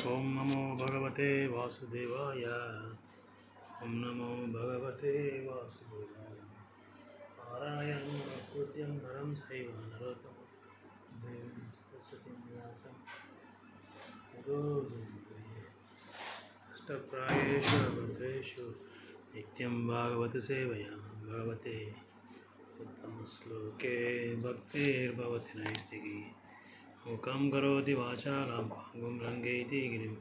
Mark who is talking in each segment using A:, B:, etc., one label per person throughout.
A: Om Namo Bhagavate Vasudevaya. Om Namo Bhagavate Vasudevaya. Narayanam Namaskrityam Naram Chaiva Narottam Devim Saraswatim Vyasam Tado Jayante. Ashtaprayeshu Bhadreshu Nityam Bhagavata Sevaya Bhagavate Uttama Sloke Bhaktir Bhavati Naistiki Mukam Karoti Vachalam Bhangum Rangeti Girim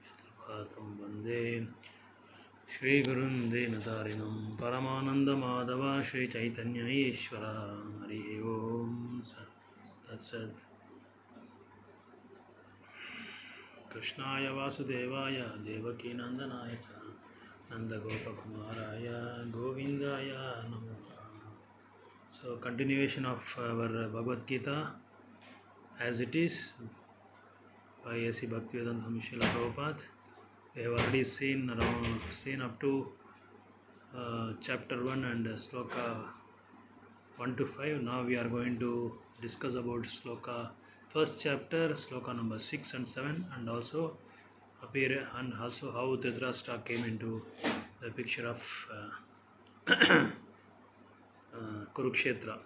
A: Yatrupatam Vande Shri Gurun Dinatarinam Paramananda Madhava Shri Chaitanya Ishvara Hari Om Tat Sat Krishnaya Vasudevaya Devaki Nandanaya Cha Nanda Gopakumaraya Govindaya Namo. So continuation of our Bhagavad Gita as it is by A.C. Bhaktivedanta Swami Srila Prabhupada. We have already seen up to chapter 1 and sloka 1 to 5. Now we are going to discuss about sloka first chapter, sloka number 6 and 7, and also how Dhritarashtra came into the picture of Kurukshetra.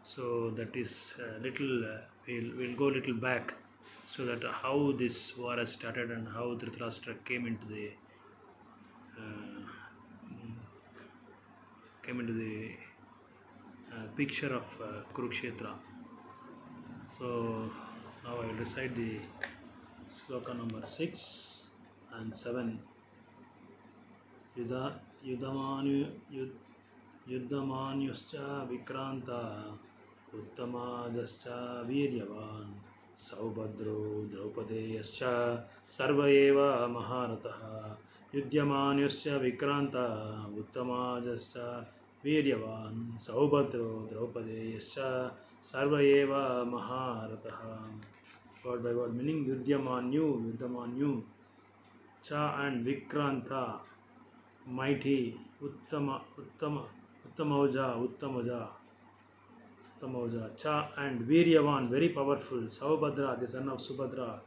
A: So that is little we'll go little back, so that how this war has started and how Dhritarashtra came into the picture of Kurukshetra. So now I will recite the sloka number 6 and 7. Yuddhamanyuscha vikranta uttamajascha viryavan saubhadro draupadeyascha sarva eva maharataha. Yuddhamanyuscha vikranta uttamajascha viryavan saubhadro draupadeyascha sarva eva maharataha. Word by word meaning: Yuddhamanyu, Cha and Vikranta, mighty, Uttamaja, Cha and Viryavan, very powerful, Saubhadra, the son of Subhadra,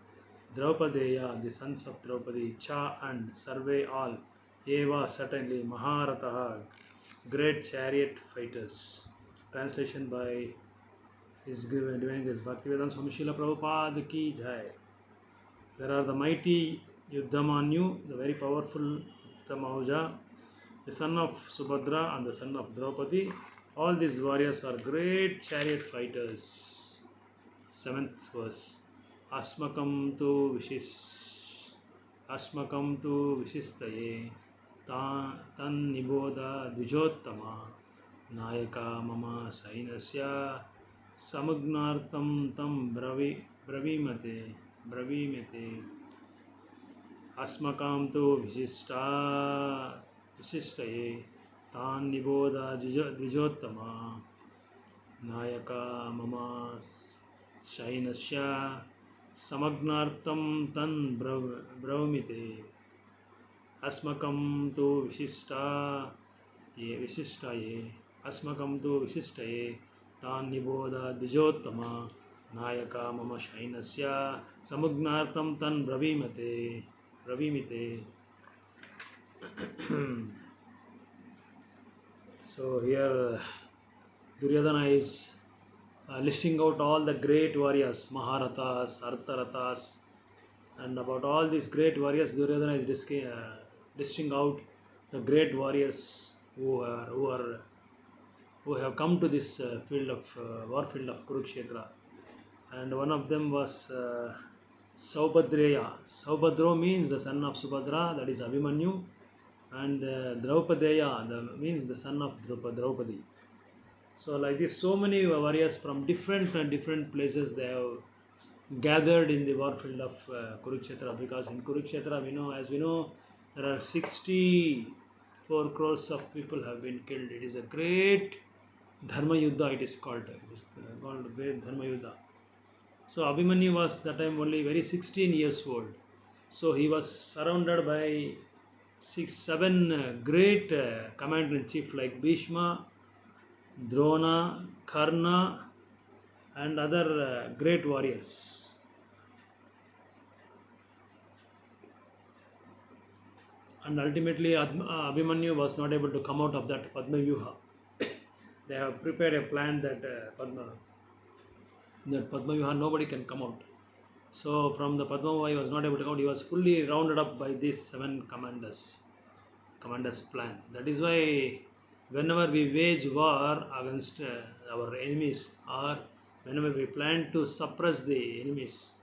A: Draupadeya, the sons of Draupadi, Cha and Sarve, all, Eva, certainly, Maharataha, great chariot fighters. Translation by His Divine Grace Bhaktivedanta Swami Srila Prabhupada ki Jai. There are the mighty Yuddhamanyu, the very powerful Uttamaja, the son of Subhadra and the son of Draupadi. All these warriors are great chariot fighters. 7th verse. Asmakam tu vishistaye tan niboda dvijottama nayaka mama sainasya samagnartam tam bravimate. Asmakam tu vishistaye tan niboda dvijottama nayaka mama shainasya samagnartam tan bravimate. Asmakam tu vishistaye asmakam tu vishistaye tan niboda dvijottama nayaka mama shainasya samagnartam tan bravimate. So here Duryodhana is listing out all the great warriors, Maharathas, Artharathas, and about all these great warriors, Duryodhana is listing out the great warriors who have come to this war field of Kurukshetra. And one of them was Saubhadreya. Saubhadro means the son of Subhadra, that is Abhimanyu, and Draupadeya means the son of Draupadi. So like this, so many warriors from different places, they have gathered in the war field of Kurukshetra, because in Kurukshetra we know there are 64 crores of people have been killed. It is a great Dharma Yuddha, it is called. It is called great Dharma Yuddha. So Abhimanyu was that time only very 16 years old. So he was surrounded by 6-7 great commander-in-chief like Bhishma, Drona, Karna, and other great warriors. and ultimately Abhimanyu was not able to come out of that Padma Vyuha. They have prepared a plan that Padma Vyuha nobody can come out. So from the Padma Vyuha he was not able to come out. He was fully rounded up by these 7 commanders plan. That is why whenever we wage war against our enemies, or whenever we plan to suppress the enemies,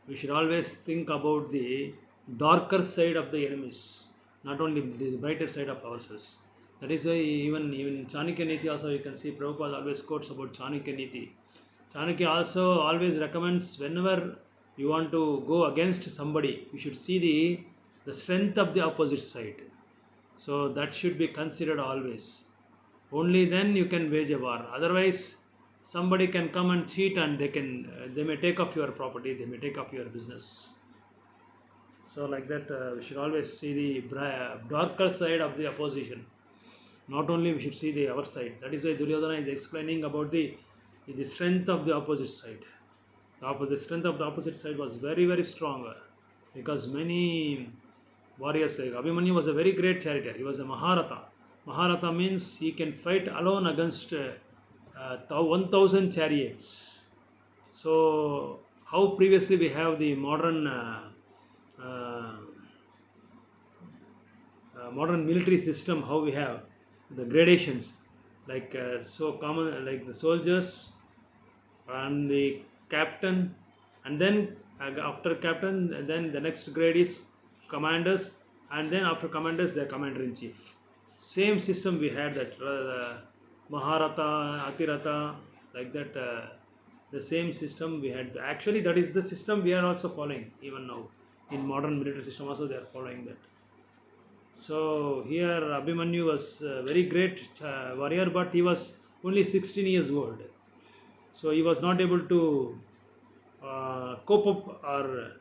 A: we should always think about the darker side of the enemies, not only the brighter side of ourselves. That is why even Chanakya Niti also you can see Prabhupada always quotes about Chanakya Niti. Chanakya also always recommends whenever you want to go against somebody, you should see the strength of the opposite side. So that should be considered always. Only then you can wage a war. Otherwise, somebody can come and cheat, and they may take off your property, they may take off your business. So like that, we should always see the darker side of the opposition. Not only we should see the our side. That is why Duryodhana is explaining about the strength of the opposite side. The strength of the opposite side was very, very strong, because many warriors like Abhimanyu was a very great charioteer. He was a Maharatha. Maharatha means he can fight alone against 1,000 chariots. So how previously we have the modern modern military system, how we have the gradations, like so common, like the soldiers and the captain, and then after captain, then the next grade is commanders, and then after commanders the commander in chief. Same system we had, that Maharatha, Atirata, like that, the same system we had. Actually that is the system we are also following even now. In modern military system also they are following that. So here Abhimanyu was a very great warrior, but he was only 16 years old. So he was not able to cope up or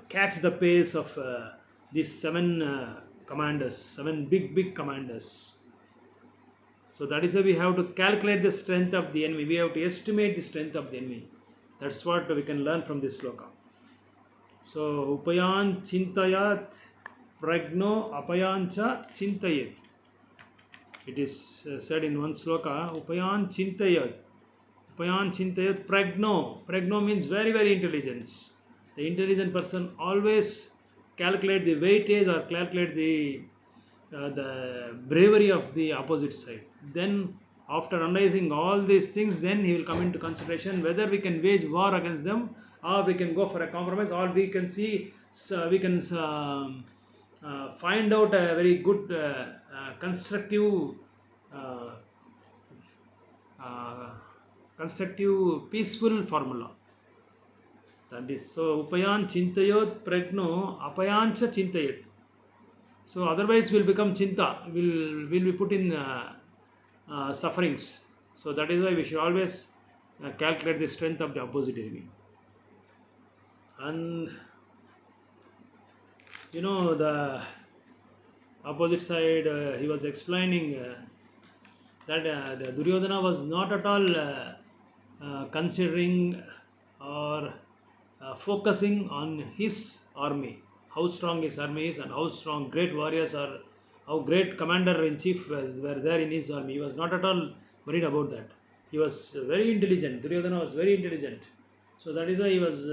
A: catch the pace of these 7 commanders, 7 big commanders. So that is why we have to calculate the strength of the enemy. We have to estimate the strength of the enemy. That's what we can learn from this sloka. So upayan chintayat pragno apayancha chintayat. It is said in one sloka, upayan chintayat. Upayan chintayat pragno. Pragno means very, very intelligent. The intelligent person always calculate the weightage or calculate the bravery of the opposite side. Then after analyzing all these things, then he will come into consideration whether we can wage war against them, or we can go for a compromise, or we can see, we can find out a very good constructive peaceful formula. That is, so upayan chintayot pragno apayancha chintayat. So otherwise we'll become chinta, will be put in sufferings. So that is why we should always calculate the strength of the opposite enemy. And the opposite side, he was explaining that the Duryodhana was not at all considering or focusing on his army, how strong his army is, and how strong great warriors are, how great commander in chief were there in his army. He was not at all worried about that. He was very intelligent. Duryodhana was very intelligent. So that is why he was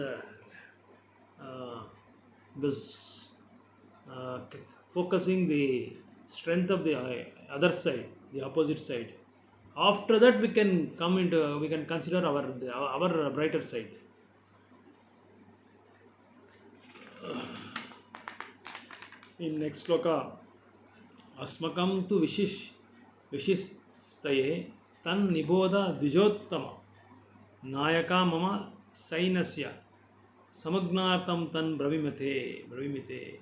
A: focusing the strength of the other side, the opposite side. After that we can consider our brighter side. In next sloka, asmakam tu vishistaye tan niboda dvijottama nayaka mama sainasya samagnatam tan bravimite.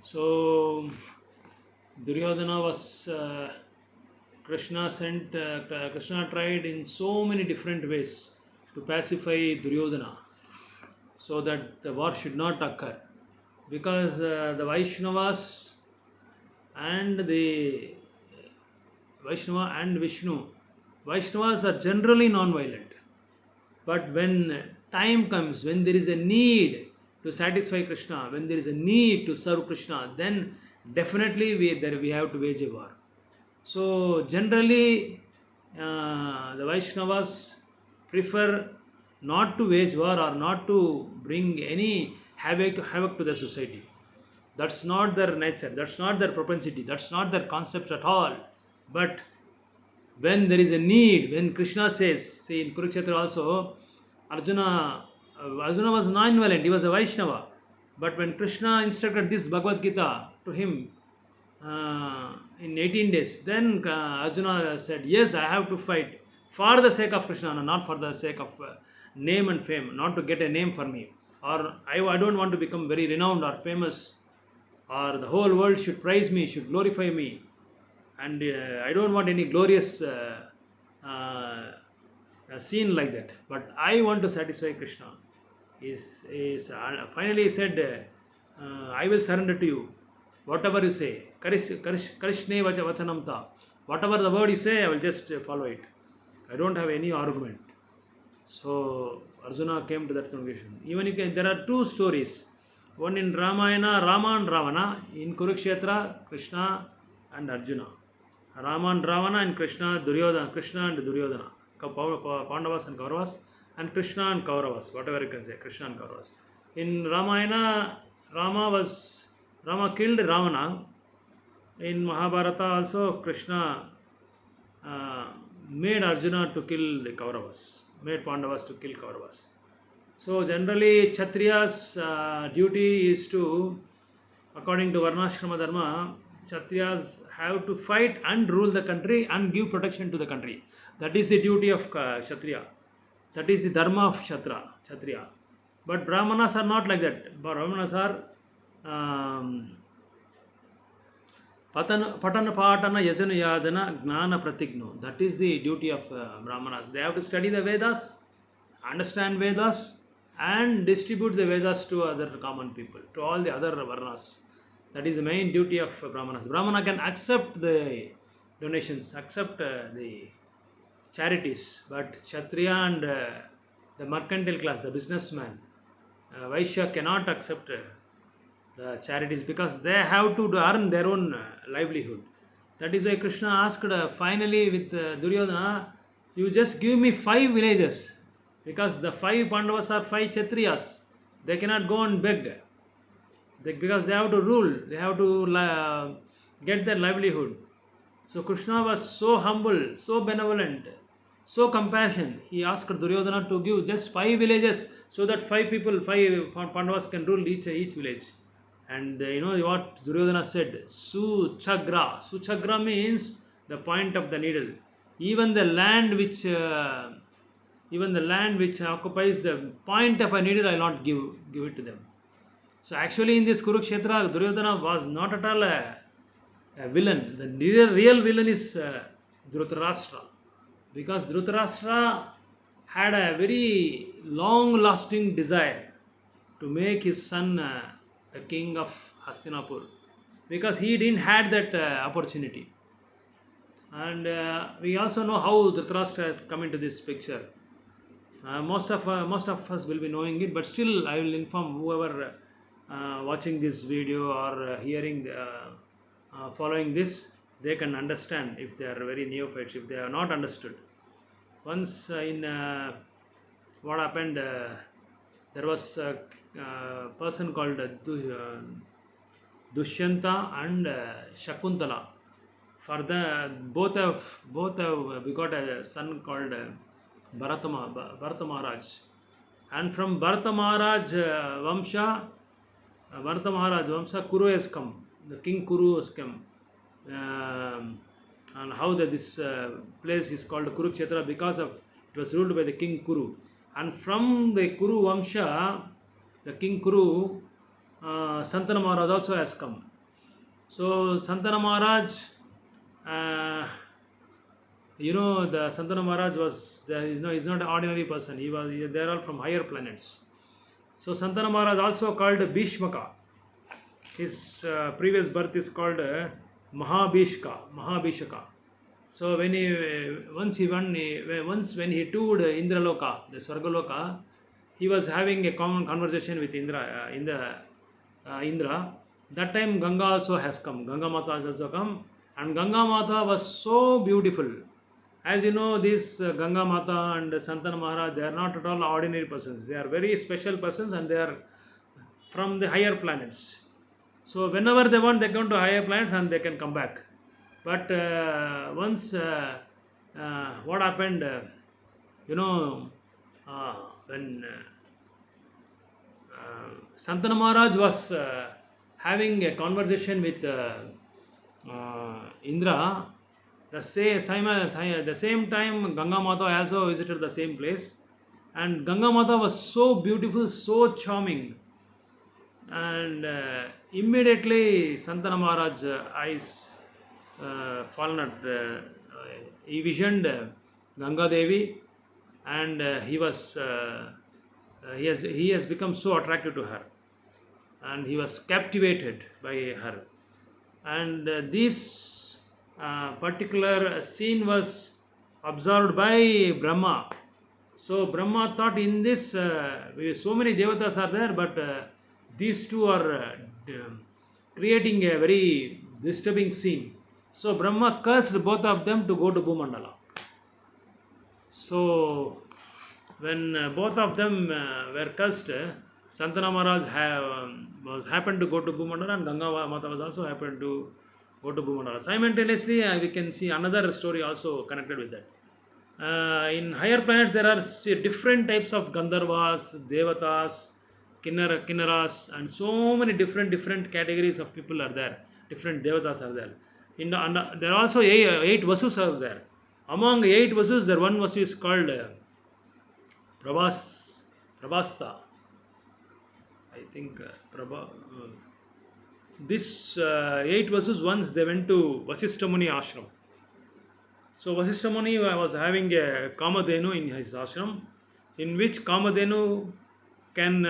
A: So Duryodhana was Krishna tried in so many different ways to pacify Duryodhana, so that the war should not occur, because the Vaishnavas and Vaishnava and Vishnu, Vaishnavas are generally non-violent, but when time comes, when there is a need, to satisfy Krishna, when there is a need to serve Krishna, then definitely we have to wage a war. So generally, the Vaishnavas prefer not to wage war or not to bring any havoc to the society. That's not their nature, that's not their propensity, that's not their concept at all. But when there is a need, when Krishna says, see in Kurukshetra also, Arjuna was non-violent, he was a Vaishnava. But when Krishna instructed this Bhagavad Gita to him in 18 days, then Arjuna said, yes, I have to fight for the sake of Krishna, not for the sake of name and fame, not to get a name for me. Or I don't want to become very renowned or famous, or the whole world should praise me, should glorify me. And I don't want any glorious scene like that. But I want to satisfy Krishna. Finally he said, I will surrender to you. Whatever you say, Karishne vachanam ta. Whatever the word you say, I will just follow it. I don't have any argument. So Arjuna came to that conclusion. Even there are two stories. One in Ramayana, Rama and Ravana. In Kurukshetra, Krishna and Arjuna. Rama and Ravana, and Krishna, Duryodhana, Krishna and Duryodhana. Pandavas and Kauravas, and Krishna and Kauravas, whatever you can say, Krishna and Kauravas. In Ramayana, Rama killed Ravana. In Mahabharata also, Krishna made Arjuna to kill the Kauravas, made Pandavas to kill Kauravas. So generally, Kshatriya's duty is to, according to Varnashrama Dharma, Kshatriyas have to fight and rule the country and give protection to the country. That is the duty of Kshatriya. That is the Dharma of Kshatriya. But Brahmanas are not like that. Brahmanas are Patana Patana Yajana Yajana Gnana Pratigno. That is the duty of Brahmanas. They have to study the Vedas, understand Vedas, and distribute the Vedas to other common people, to all the other Varnas. That is the main duty of Brahmanas. Brahmana can accept the donations, accept the charities, but Kshatriya and the mercantile class, the businessman, Vaishya cannot accept the charities because they have to earn their own livelihood. That is why Krishna asked finally with Duryodhana, you just give me 5 villages, because the 5 Pandavas are 5 Kshatriyas. They cannot go and beg. Because they have to rule, they have to get their livelihood. So Krishna was so humble, so benevolent, so compassionate. He asked Duryodhana to give just 5 villages so that 5 Pandavas can rule each village. And you know what Duryodhana said? Suchagra. Suchagra means the point of the needle. Even the land which occupies the point of a needle, I will not give it to them. So actually in this Kurukshetra, Duryodhana was not at all a villain. The real villain is Dhritarashtra. Because Dhritarashtra had a very long-lasting desire to make his son the king of Hastinapur. Because he didn't had that opportunity. And we also know how Dhritarashtra has come into this picture. Most of us will be knowing it, but still I will inform whoever watching this video or following this, they can understand if they are very neophytes, if they are not understood. Once what happened, there was a person called Dushyanta and Shakuntala. For both have begot a son called Bharata Maharaj. And from Bharata Maharaj Vamsha, Kuru has come. The king Kuru has come. And how this place is called Kurukshetra, because of it was ruled by the king Kuru. And from the Kuru Vamsha, the king Kuru, Santana Maharaj also has come. So Santana Maharaj, the Santana Maharaj is not an ordinary person. They are all from higher planets. So Santana Maharaj also called Bhishmaka. His previous birth is called Mahabhishaka. So when he toured Indraloka, the Swargaloka, he was having a common conversation with Indra. That time Ganga also has come. Ganga Mata has also come, and Ganga Mata was so beautiful. As you know, this Ganga Mata and Santana Maharaj, they are not at all ordinary persons. They are very special persons, and they are from the higher planets. So whenever they want, they come to higher planets and they can come back. But once, what happened? You know, uh, when Santana Maharaj was having a conversation with Indra, the same time Ganga Mata also visited the same place, and Ganga Mata was so beautiful, so charming, and immediately Santana Maharaj eyes fallen at he visioned Ganga Devi, and he has become so attracted to her, and he was captivated by her. And this particular scene was observed by Brahma. So Brahma thought, in this so many devatas are there, but these two are creating a very disturbing scene. So Brahma cursed both of them to go to Bhumandala. So when both of them were cursed, Santana Maharaj was happened to go to Bhumandala, and Ganga Mata was also happened to go to Bhumandala. Simultaneously, we can see another story also connected with that. In higher planets, there are different types of Gandharvas, Devatas, Kinnaras, and so many different categories of people are there. Different Devatas are there. There are also eight Vasus are there. Among 8 Vasus, there one Vasu is called Prabhasta. I think this 8 Vasus, once they went to Vasishtha Muni ashram. So Vasishtha Muni was having a Kamadhenu in his ashram, in which Kamadhenu can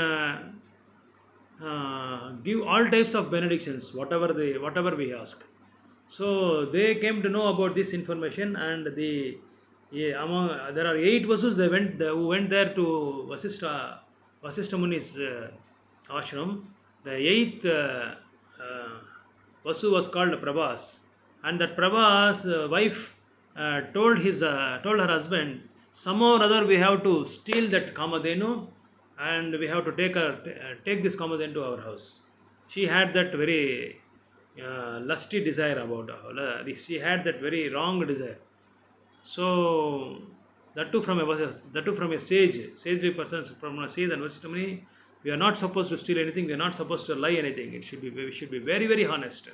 A: give all types of benedictions, whatever we ask. So they came to know about this information, and there are 8 Vasus who went there to Vasishtha Muni's ashram. The 8th Vasu was called Prabhas, and that Prabhas' wife told her husband, somehow or other we have to steal that Kamadhenu, and we have to take this Kamadhenu to our house. She had that very lusty desire about her. She had that very wrong desire. So that too from a sagely person, from a sage and Vasishtha, we are not supposed to steal anything. We are not supposed to lie anything. We should be very, very honest.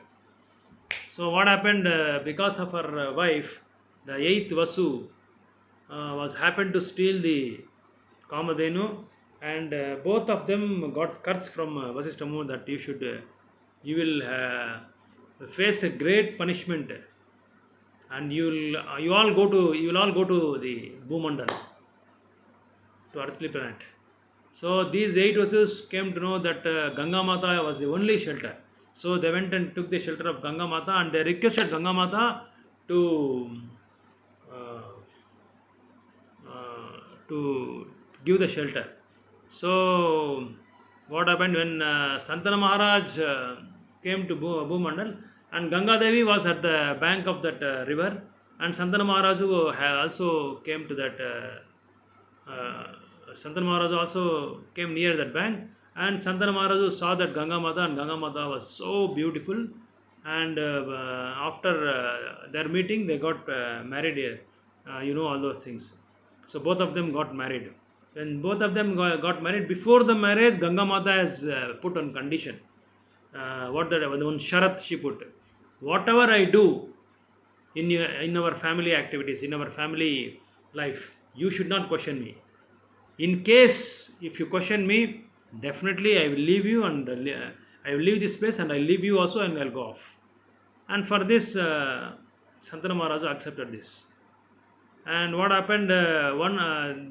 A: So what happened? Because of her wife, the 8th Vasu was happened to steal the Kamadhenu, and both of them got curse from Vasishtha Muni that you will face a great punishment, and you will all go to the Bhumandal, to earthly planet. So these 8 Vasus came to know that Ganga Mata was the only shelter. So they went and took the shelter of Ganga Mata, and they requested Ganga Mata to give the shelter. So what happened when Santana Maharaj came to Bhumandal, and Ganga Devi was at the bank of that river, and Santana Maharaj also came to that. Santana Maharaj also came near that bank, and Santana Maharaj saw that Ganga Mata, and Ganga Mata was so beautiful, and after their meeting they got married, all those things. So both of them got married. When both of them got married, before the marriage, Ganga Mata has put on condition. One sharat she put: whatever I do in our family activities, in our family life, you should not question me. In case if you question me, definitely I will leave you, and I will leave this place, and I will leave you also, and I will go off. And for this, Santana Maharaj accepted this. And what happened?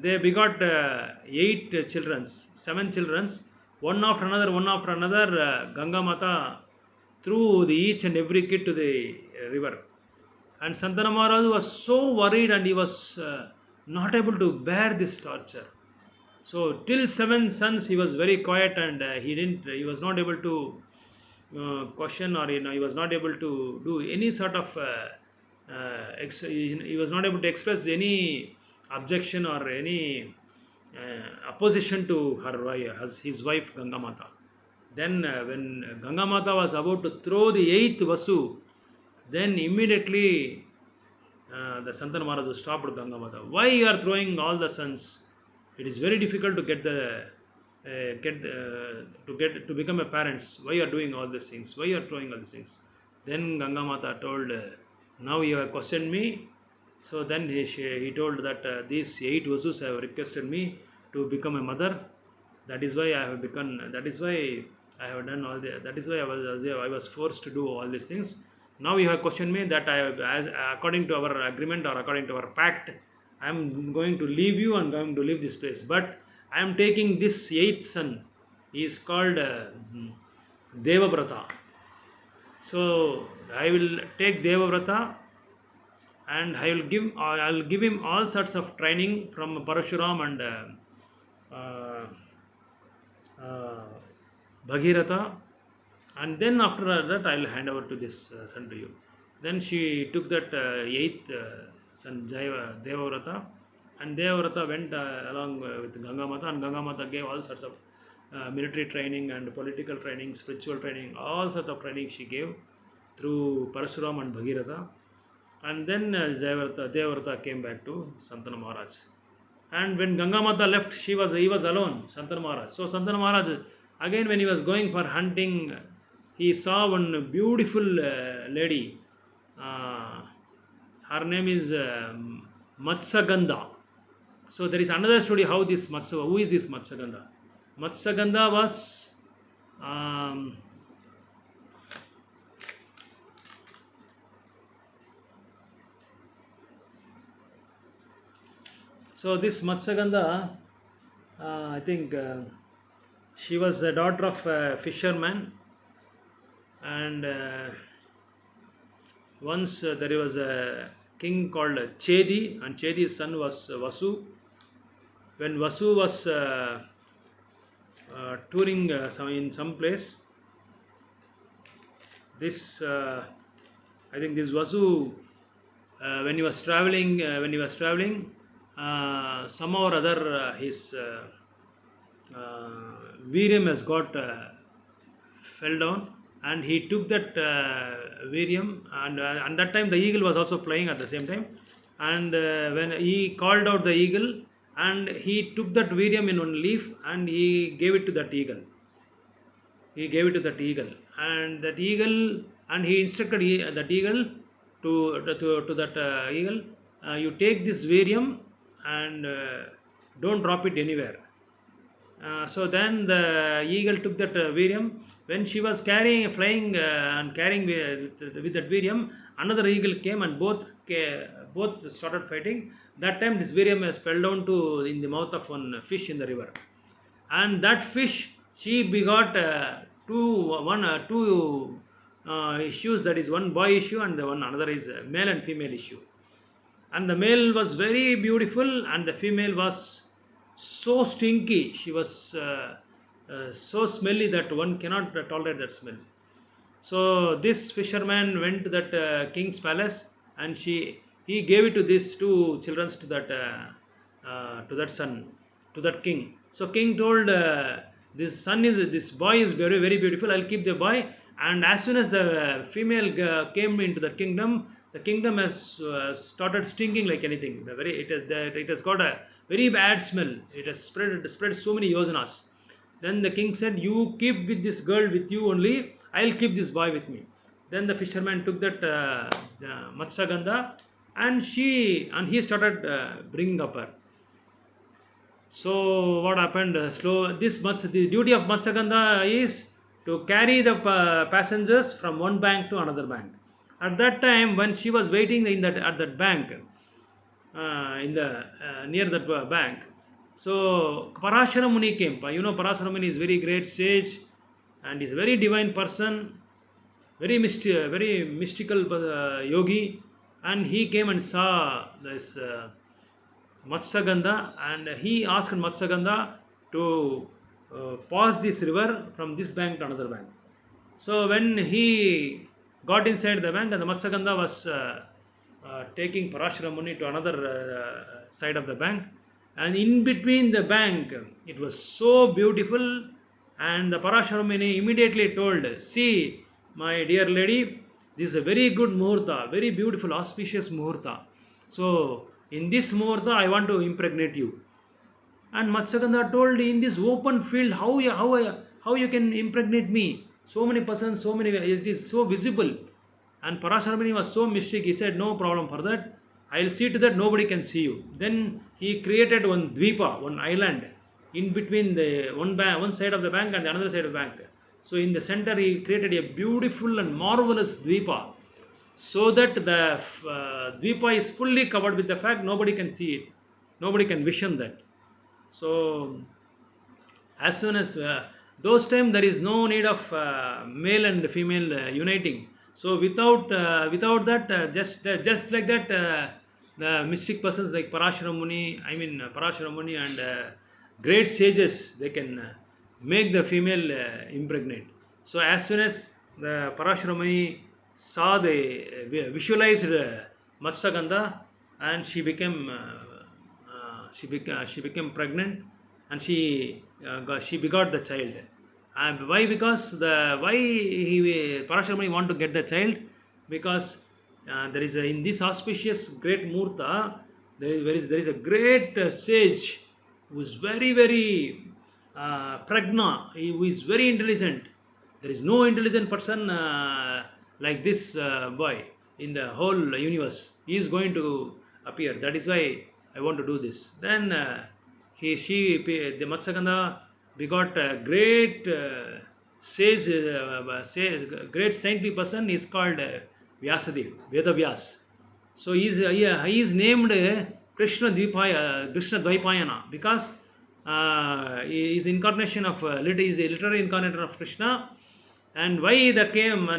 A: They begot 8 children, 7 children, one after another. Ganga Mata threw each and every kid to the river. And Santana Maharaj was so worried, and he was not able to bear this torture. So till seven sons, he was very quiet, and he was not able to question, or he was not able to do any sort of he was not able to express any objection or any opposition to his wife Ganga Mata. Then when Ganga Mata was about to throw the eighth Vasu, then immediately the Santana Maharaj stopped Ganga Mata. Why you are throwing all the sons? It is very difficult to to become a parents. Why you are doing all these things? Why you are throwing all these things? Then Ganga Mata told, now you have questioned me. So then he told that these eight Vasus have requested me to become a mother. That is why I have become. That is why I have done all the. That is why I was forced to do all these things. Now you have questioned me that as according to our agreement or according to our pact, I am going to leave you and going to leave this place. But I am taking this eighth son. He is called Devavrata. So I will take Devavrata, and I'll give him all sorts of training from Parashuram and uh, Bhagirath, and then after that I'll hand over to this son to you. Then she took that eighth son Devavrata, and Devavrata went along with Ganga Mata, and Ganga Mata gave all sorts of military training and political training, spiritual training, all sorts of training she gave through Parashuram and Bhagirath. And then Devavrata came back to Santana Maharaj. And when Ganga Mata left, he was alone, Santana Maharaj. So Santana Maharaj, again when he was going for hunting, he saw one beautiful lady. Her name is Matsagandha. So there is another story how this who is this Matsagandha? Matsagandha was so this Matsagandha, I think she was the daughter of a fisherman, and once there was a king called Chedi, and Chedi's son was Vasu. When Vasu was touring in some place, this I think this Vasu, when he was traveling, somehow or other his Virium has got fell down, and he took that Virium, and that time the eagle was also flying at the same time, and when he called out the eagle, and he took that Virium in one leaf and he gave it to that eagle. And that eagle, and he instructed that eagle to that eagle, you take this Virium and don't drop it anywhere. So then the eagle took that Virium. When she was flying and carrying with that Virium, another eagle came, and both started fighting. That time this Virium fell down in the mouth of one fish in the river, and that fish, she begot two issues. That is one boy issue, and the one another is male and female issue. And the male was very beautiful, and the female was so stinky. She was so smelly that one cannot tolerate that smell. So this fisherman went to that king's palace, and he gave it to these two children to that son, to that king. So king told, this boy is very very beautiful. I'll keep the boy. And as soon as the female came into the kingdom has started stinking like anything. It has got a very bad smell. It has spread so many yojanas. Then the king said, you keep with this girl with you only, I'll keep this boy with me. Then the fisherman took that Matsagandha, and he started bringing up her. So what happened? The duty of Matsagandha is to carry the passengers from one bank to another bank. At that time, when she was waiting at that bank, near that bank, so Parashara Muni came. Parashara Muni is very great sage, and is a very divine person, very mystical yogi, and he came and saw this Matsagandha, and he asked Matsagandha to pass this river from this bank to another bank. So when he got inside the bank, and the Matsagandha was taking Parashara Muni to another side of the bank, and in between the bank, it was so beautiful, and the Parashara Muni immediately told, "See, my dear lady, this is a very good muhurta, very beautiful, auspicious muhurta. So in this muhurta, I want to impregnate you." And Matsagandha told, "In this open field, how you can impregnate me? So many persons, so many, it is so visible." And Parasharamani was so mystic, he said, "No problem for that. I'll see to that nobody can see you." Then he created one dvipa, one island, in between the one side of the bank and the another side of the bank. So in the center, he created a beautiful and marvelous dvipa, so that the dvipa is fully covered with the fact nobody can see it, nobody can vision that. So as soon as those time, there is no need of male and female uniting. So without that, just like that, the mystic persons like Parashara Muni, Parashara Muni and great sages, they can make the female impregnate. So as soon as the Parashara Muni saw the visualized Matsagandha, and she became pregnant, and she begot the child. And why? Because Parashara Muni want to get the child, because there is in this auspicious great Murta, there is a great sage who is very pragna, who is very intelligent. There is no intelligent person like this boy in the whole universe. He is going to appear. That is why I want to do this. Then the Matsagandha begot a great great saintly person is called Vyasadev, Vedavyas. So he is named Krishna Dvaipayana, because he is incarnation of he is a literary incarnation of Krishna. And why the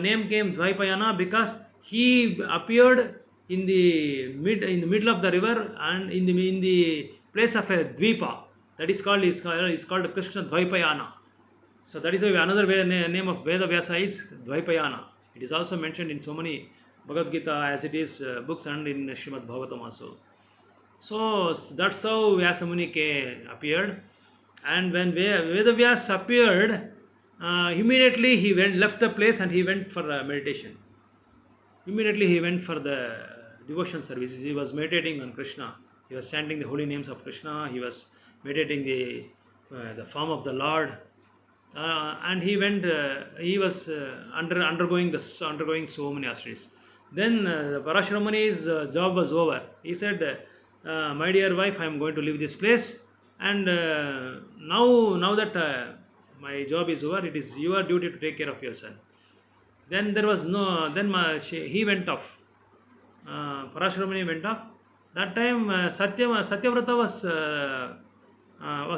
A: name came Dvaipayana? Because he appeared in the middle of the river, and in the place of a dvipa, that is called Krishna Dvaipayana. So that is why another name of Veda Vyasa is Dvaipayana. It is also mentioned in so many Bhagavad Gita as it is books, and in Srimad Bhagavatam also. So that's how Vyasamuni appeared. And when Vedavyas appeared, immediately he left the place, and he went for meditation. Immediately he went for the devotion services. He was meditating on Krishna. He was chanting the holy names of Krishna. He was meditating the form of the Lord. And he went. He was undergoing so many ashrays. Then Parashara Muni's job was over. He said, "My dear wife, I am going to leave this place, and now that my job is over, it is your duty to take care of your son." Then there was no. Then he went off. Parashara Muni went off. That time Satyavrata was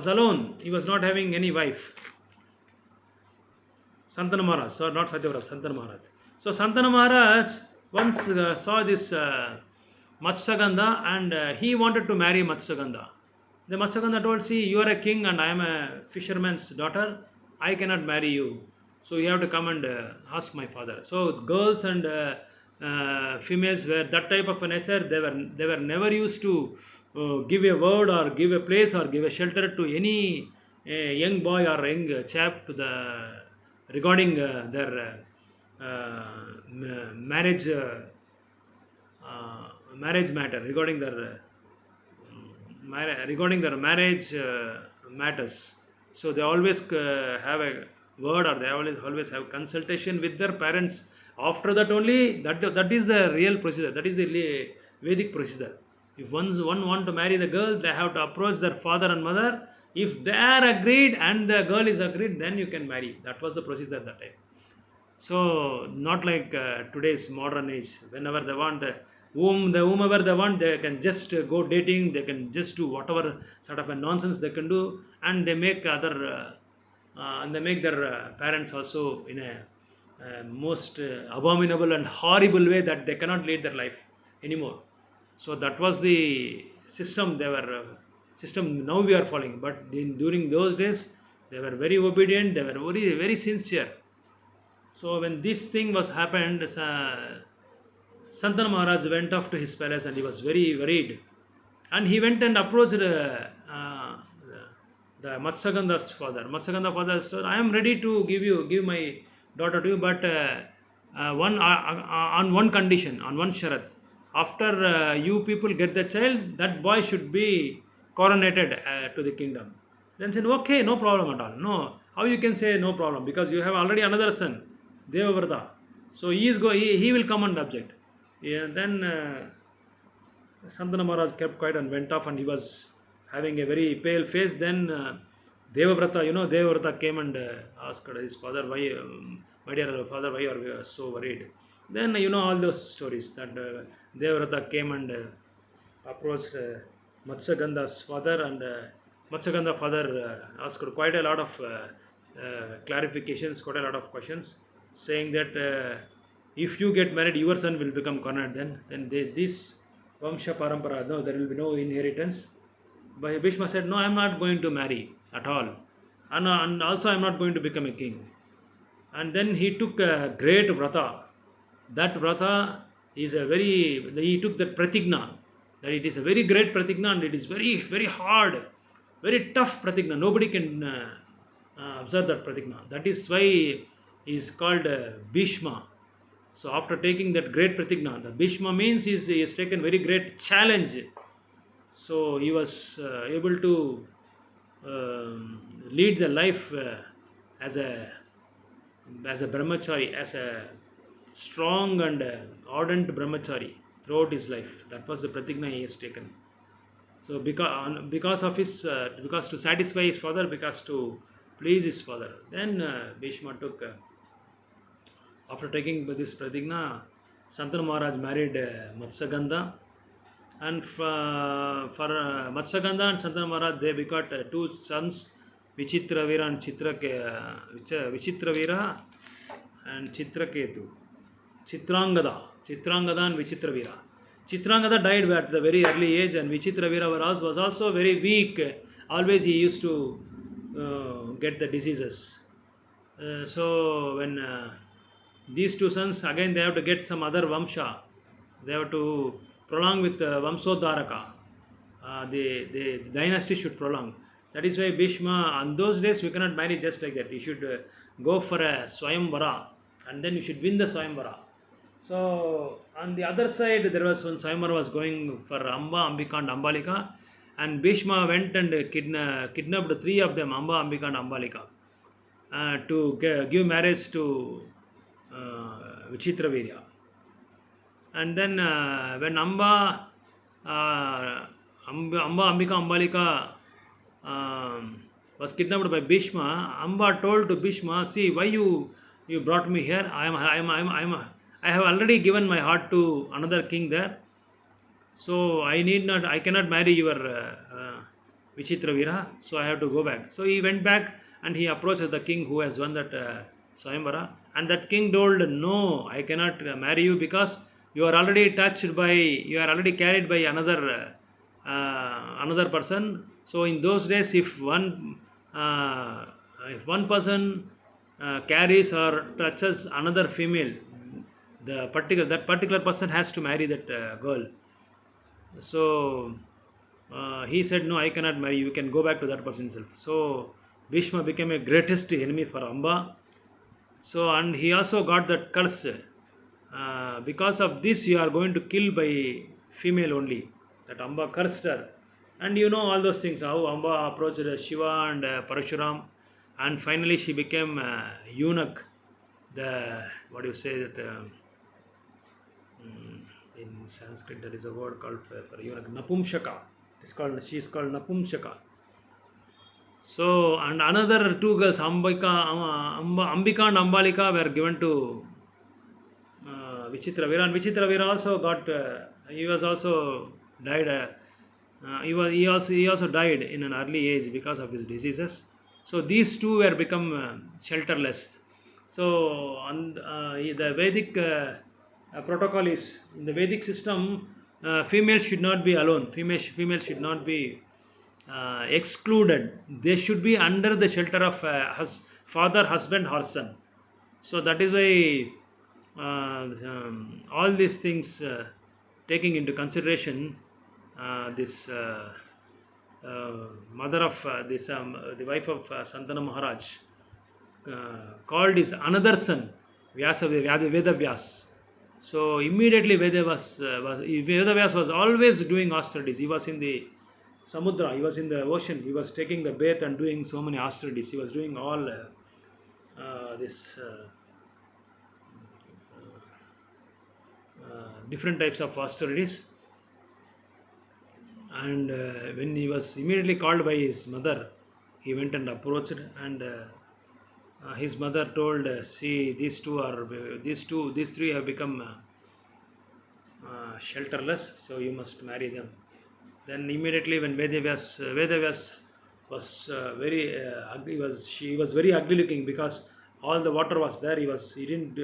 A: alone. He was not having any wife. Santana Maharaj, so not Satyavrata, Santana Maharaj. So Santana Maharaj once saw this Matsagandha, and he wanted to marry Matsagandha. The Matsagandha told, "See, you are a king and I am a fisherman's daughter. I cannot marry you. So you have to come and ask my father." So girls and females were that type of a nature. They were never used to give a word or give a place or give a shelter to any young boy or young chap regarding their marriage matter, regarding their marriage matters. So they always have a word, or they always have consultation with their parents. After that only, that is the real procedure. That is the Vedic procedure. If one want to marry the girl, they have to approach their father and mother. If they are agreed and the girl is agreed, then you can marry. That was the procedure at that time. So not like today's modern age. Whenever they want, whomever they want, they can just go dating. They can just do whatever sort of a nonsense they can do, and they make their parents also in a most abominable and horrible way, that they cannot lead their life anymore. So that was the system they were system now we are following, but during those days they were very obedient, they were very sincere. So when this thing was happened, Santana Maharaj went off to his palace and he was very worried. And he went and approached the Matsyaganda's father. Matsyaganda's father said, I am ready to give my daughter to you, but on one condition, on one sharat. After you people get the child, that boy should be coronated to the kingdom. Then said, okay, no problem at all. No, how you can say no problem? Because you have already another son, Devavrata. So he will come and object. Yeah, then Santana Maharaj kept quiet and went off, and he was having a very pale face. Then Devavrata, Devavrata came and asked his father, why, my dear father, why are you so worried? Then, all those stories that Devavrata came and approached Matsyaganda's father, and Matsyagandha father asked quite a lot of clarifications, quite a lot of questions, saying that if you get married, your son will become coronet. Then this Vamsha Parampara, no, there will be no inheritance. But Bhishma said, no, I am not going to marry at all. And also I am not going to become a king. And then he took a great vrata. That vrata is he took that pratigna. That it is a very great pratigna, and it is very, very hard, very tough pratigna. Nobody can observe that pratigna. That is why he is called Bhishma. So after taking that great pratigna, the Bhishma means he has taken very great challenge. So he was able to lead the life as a brahmachari, as a strong and ardent brahmachari throughout his life. That was the pratigna he has taken. So because to satisfy his father, because to please his father, then Bhishma took. After taking this pratigna, Santana Maharaj married Matsyagandha, and for Matsyagandha and Santana Maharaj, they begot two sons, Vichitravira and Vichitravira and Chitraketu. Chitrangada and Vichitravira. Chitrangada died at the very early age, and Vichitravira was also very weak. Always he used to get the diseases. So when these two sons, again they have to get some other Vamsha. They have to prolong with Vamsodharaka. The dynasty should prolong. That is why Bhishma, on those days we cannot marry just like that. You should go for a Swayamvara, and then you should win the Swayamvara. So on the other side, there was one Swayamvara was going for Amba, Ambika and Ambalika, and Bhishma went and kidnapped three of them, Amba, Ambika and Ambalika, to give marriage to Vichitravirya. And then when Amba, Ambika, Ambalika was kidnapped by Bhishma, Amba told to Bhishma, see, why you brought me here? I have already given my heart to another king there, so I cannot marry your Vichitravira, so I have to go back. So he went back and he approached the king who has won that Swayamvara, and that king told, no, I cannot marry you because you are already carried by another person. So in those days, if one person carries or touches another female, that particular person has to marry that girl. So he said, no, I cannot marry you. You can go back to that person himself. So Bhishma became a greatest enemy for Amba. So, and he also got that curse. Because of this, you are going to kill by female only. That Amba cursed her. And all those things, how Amba approached Shiva and Parashuram, and finally she became eunuch. What do you say that in Sanskrit there is a word called for eunuch, Napumsaka. She is called Napumsaka. So, and another two girls, Ambika and Ambalika, were given to Vichitravira, and Vichitravira also he also died. He also died in an early age because of his diseases. So these two were become shelterless. So the Vedic protocol is, in the Vedic system, female should not be alone. Female should not be excluded. They should be under the shelter of father, husband, or son. So that is why all these things taking into consideration, this mother of the wife of Santana Maharaj called his another son Veda Vyas. So immediately Veda Vyas was always doing austerities. He was in the Samudra, he was in the ocean, he was taking the bath and doing so many austerities. He was doing all this different types of austerities. And when he was immediately called by his mother, he went and approached, and his mother told, "See, these three have become shelterless, so you must marry them." Then immediately, when Vedavyas was she was very ugly looking, because all the water was there. He didn't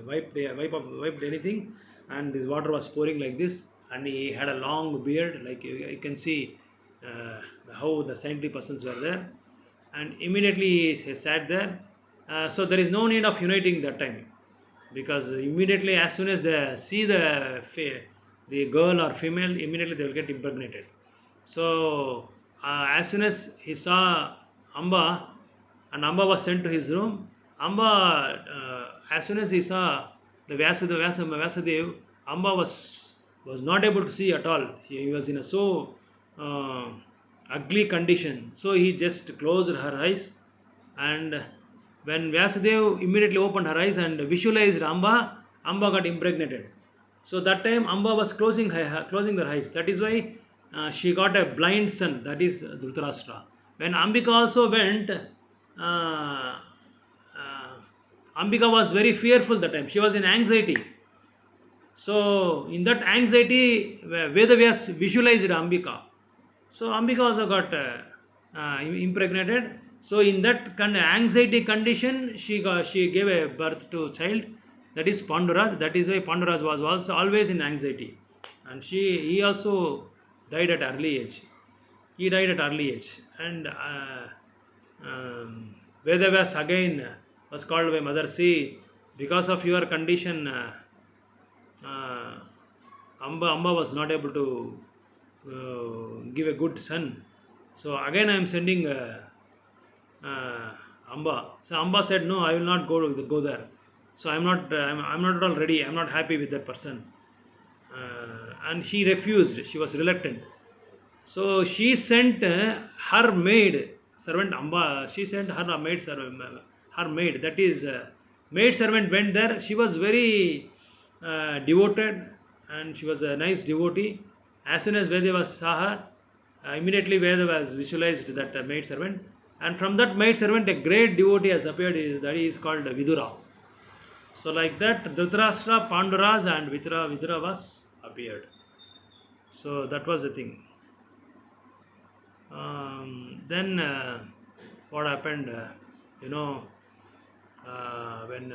A: wiped anything, and the water was pouring like this, and he had a long beard, like you can see how the saintly persons were there. And immediately he sat there. So there is no need of uniting that time, because immediately as soon as they see the girl or female, immediately they will get impregnated. So as soon as he saw Amba, and Amba was sent to his room, Amba, as soon as he saw the Vyasadev, Amba was not able to see at all. He was in a so ugly condition. So he just closed her eyes, and when Vyasadev immediately opened her eyes and visualized Amba, Amba got impregnated. So that time Amba was closing her eyes. That is why she got a blind son, that is Dhritarashtra. When Ambika also went, Ambika was very fearful that time. She was in anxiety. So in that anxiety, Vedavyas visualized Ambika. So Ambika also got impregnated. So in that anxiety condition, she gave a birth to a child, that is Panduraj. That is why Panduraj was also always in anxiety, and he also died at early age. He died at early age, and Vedavyas again was called by mother. See, because of your condition, Amba was not able to give a good son. So again I am sending Amba. So Amba said, "No, I will not go there. So I'm not at all ready. I'm not happy with that person." And she refused. She was reluctant. So she sent her maid servant Amba. She sent her maid servant. Her maid, that is maid servant, went there. She was very devoted, and she was a nice devotee. As soon as Vedavas saw her, immediately Vedavas visualized that maid servant, and from that maid servant a great devotee has appeared. That is called Vidura. So like that, Dhritarashtra, Panduraj, and Vidura was appeared. So that was the thing. Then what happened? When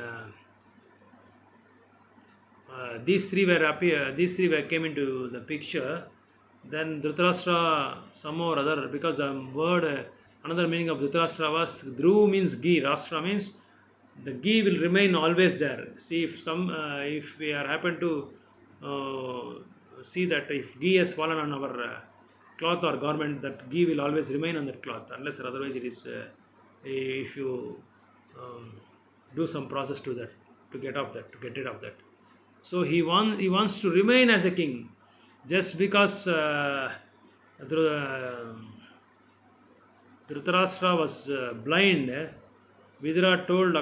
A: these three came into the picture. Then Dhritarashtra somehow or other, because the word another meaning of Dhritarashtra was Dhru means ghee, Rashtra means the ghee will remain always there. See, if we are happen to see that if ghee has fallen on our cloth or garment, that ghee will always remain on that cloth, unless or otherwise it is if you do some process to that, to get rid of that. So he wants to remain as a king, just because Dhritarashtra was blind. Vidura told,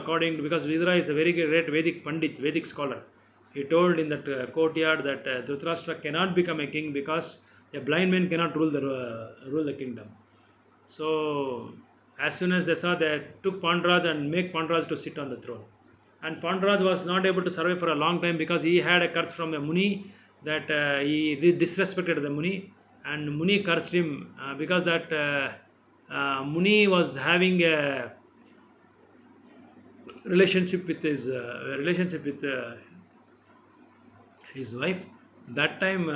A: because Vidura is a very great Vedic Pandit, Vedic scholar. He told in that courtyard that Dhritarashtra cannot become a king because a blind man cannot rule the kingdom. So as soon as they saw, they took Pandraj and make Pandraj to sit on the throne. And Pandraj was not able to survive for a long time, because he had a curse from a Muni, that he disrespected the Muni, and Muni cursed him because that Muni was having a relationship with his wife. That time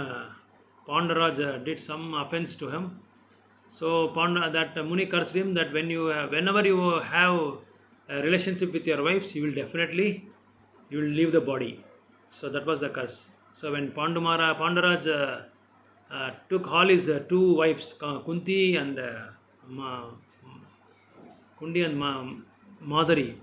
A: Pandaraj did some offense to him. So that Muni cursed him that whenever you have a relationship with your wives, you will leave the body. So that was the curse. So when Pandaraj took all his two wives, Kunti and Kundi and Madhuri,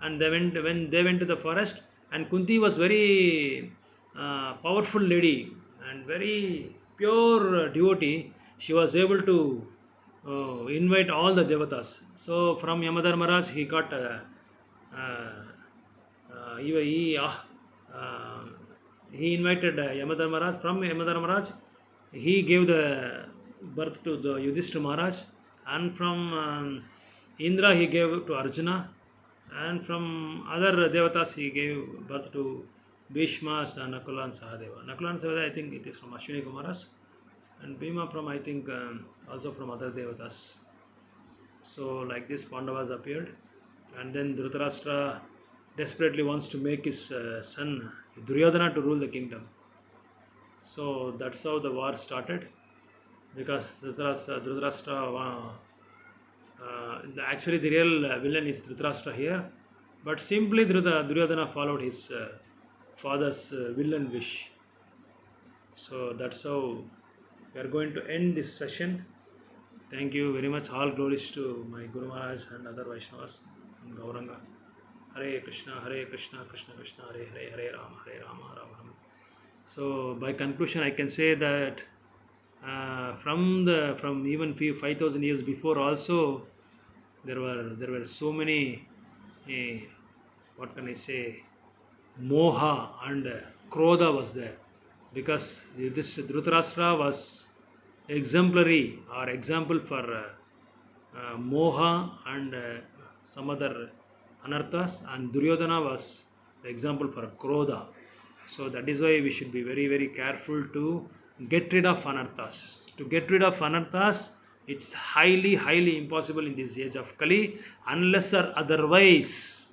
A: and when they went to the forest, and Kunti was very powerful lady and very pure devotee. She was able to invite all the devatas. So from Yamadharmaraj he got he, uh, he invited Yamadharmaraj. From Yamadharmaraj he gave the birth to the Yudhishthira Maharaj, and from Indra he gave to Arjuna, and from other devatas he gave birth to Bhishma, Nakula and Sahadeva. Nakula and Sahadeva I think it is from Ashwini Kumaras, and Bhima from I think also from other devatas. So like this Pandavas appeared, and then Dhritarashtra desperately wants to make his son Duryodhana to rule the kingdom. So that's how the war started, because Dhritarashtra actually the real villain is Dhritarashtra here, but simply Duryodhana followed his father's villain wish. So that's how we are going to end this session. Thank you very much. All glories to my Guru Maharaj and other Vaishnavas in Gauranga. Hare Krishna, Krishna Krishna, Hare Hare, Hare Rama, Rama Rama. So by conclusion, I can say that from even 5,000 years before also, there were so many what can I say, moha and krodha was there, because this Dhritarashtra was exemplary or example for moha and some other anarthas, and Duryodhana was the example for krodha. So that is why we should be very very careful to get rid of anarthas. To get rid of anarthas, it's highly impossible in this age of Kali, unless or otherwise.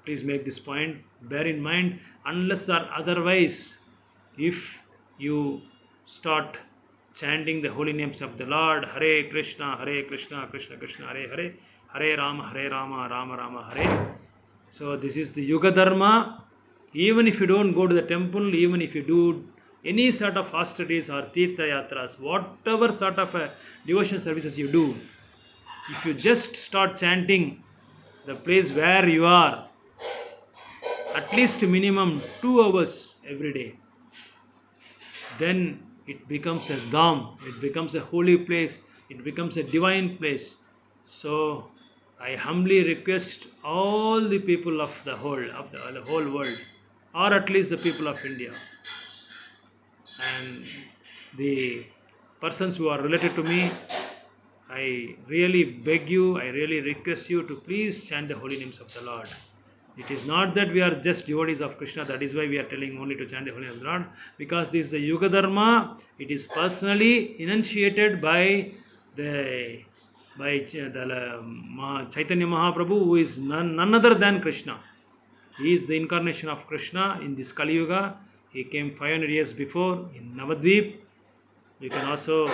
A: Please make this point, bear in mind, unless or otherwise, if you start chanting the holy names of the Lord, Hare Krishna, Krishna Krishna, Hare Hare, Hare Rama, Rama Rama, Hare. So this is the Yuga Dharma. Even if you don't go to the temple, even if you do any sort of austerities or tirtha yatras, whatever sort of devotion services you do, if you just start chanting the place where you are, at least minimum 2 hours every day, then it becomes a dham, it becomes a holy place, it becomes a divine place. So I humbly request all the people of the whole world, or at least the people of India, and the persons who are related to me, I really beg you, I really request you to please chant the holy names of the Lord. It is not that we are just devotees of Krishna, that is why we are telling only to chant the holy name of the Lord, because this is a Yuga Dharma. It is personally enunciated by Chaitanya Mahaprabhu, who is none other than Krishna. He is the incarnation of Krishna in this Kali Yuga. He came 500 years before in Navadvip. You can also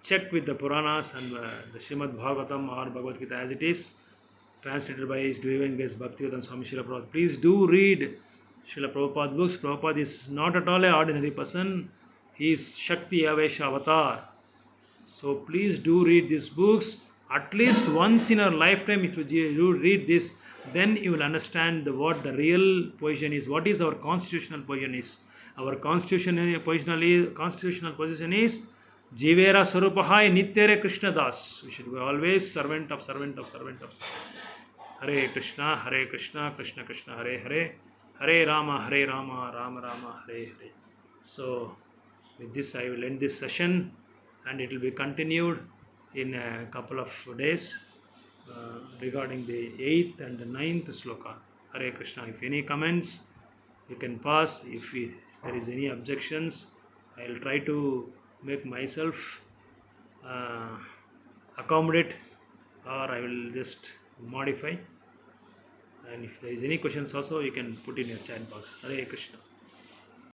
A: check with the Puranas and the Srimad Bhagavatam or Bhagavad Gita as it is, translated by His Divine Grace Bhaktivedanta Swami Srila Prabhupada. Please do read Srila Prabhupada books. Prabhupada is not at all an ordinary person. He is Shakti Avesha Avatar. So please do read these books. At least once in a lifetime, if you read this, then you will understand what the real position is. What is our constitutional position is. Our constitutional position is Jivera Sarupahai Nityare Krishna Das. We should be always servant of. Hare Krishna, Krishna Krishna, Hare Hare, Hare Rama, Rama Rama, Hare Hare. So with this I will end this session, and it will be continued in a couple of days regarding the 8th and the 9th sloka. Hare Krishna. If any comments, you can pass. If there is any objections, I will try to make myself accommodate, or I will just modify. And if there is any questions also, you can put in your chat box. Hare Krishna.